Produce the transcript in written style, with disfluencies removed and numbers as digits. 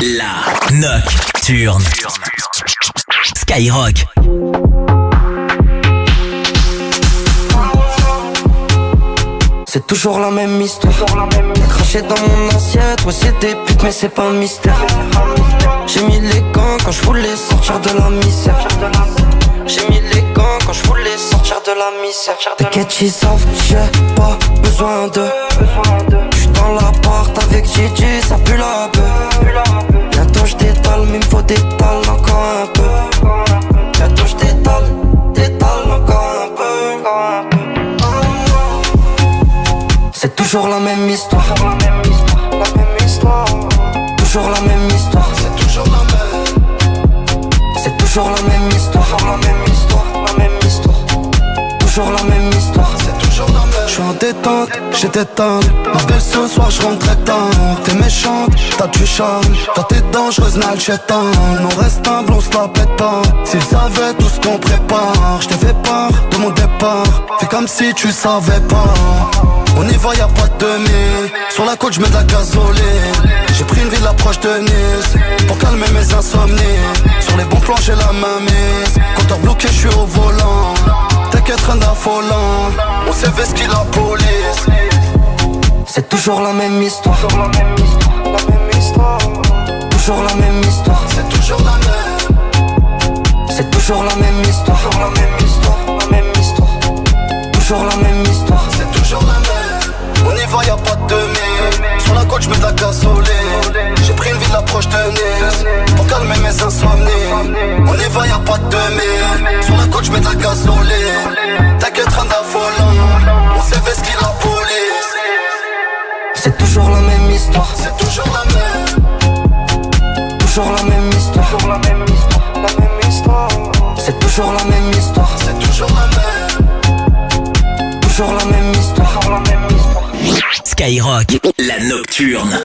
La Nocturne. Skyrock. C'est toujours la même histoire. Craché dans mon assiette, ouais c'est des putes mais c'est pas un mystère. J'ai mis les gants quand je voulais sortir de la misère. J'ai mis les gants quand je voulais sortir de la misère. T'inquiète, ils savent que j'ai pas besoin d'eux. J'suis dans l'appart avec Gigi, ça pue la beuh. Bientôt j'détale, mais il me faut d'étale encore un peu. Bientôt j'détale, encore un peu. C'est toujours la même histoire. Toujours la même histoire. C'est toujours la même. C'est toujours la même histoire. Toujours la même histoire. C'est toujours la même. J'suis en détente, j'ai des teintes. Ma belle ce soir j'rentrais tard. T'es méchante, t'as du charme. Quand t'es dangereuse, n'a le chétan. On reste humble, on se la pète pas. S'ils savaient tout ce qu'on prépare, j'te fais part de mon départ. Fais comme si tu savais pas. On y va, y'a pas de demi. Sur la côte, j'mets de la gasoline. J'ai pris une ville approche de Nice pour calmer mes insomnies. Sur les bons plans, j'ai la main mise. Compteur bloqué, j'suis au volant. T'inquiète, rien d'affolant. On sait ce qu'il la police. C'est toujours la même histoire. Toujours la même histoire. Toujours la même histoire. C'est toujours la même. C'est toujours la même histoire. Toujours la même histoire. Toujours la même histoire. C'est toujours la même. On y va, y'a pas de demi. Sur la côte, j'mets de la gasoline. J'ai pris une ville approche de Nice pour calmer mes insomnies. On y va, y'a pas de demi. Sur la côte, j'mets de la gasoline. T'inquiète, rien d'affolant. On sait ce qu'il la police. C'est toujours la même histoire. C'est toujours la même. Toujours la même histoire. Toujours la même histoire. C'est toujours la même histoire. C'est toujours la même. Toujours la même histoire. Skyrock, la Nocturne.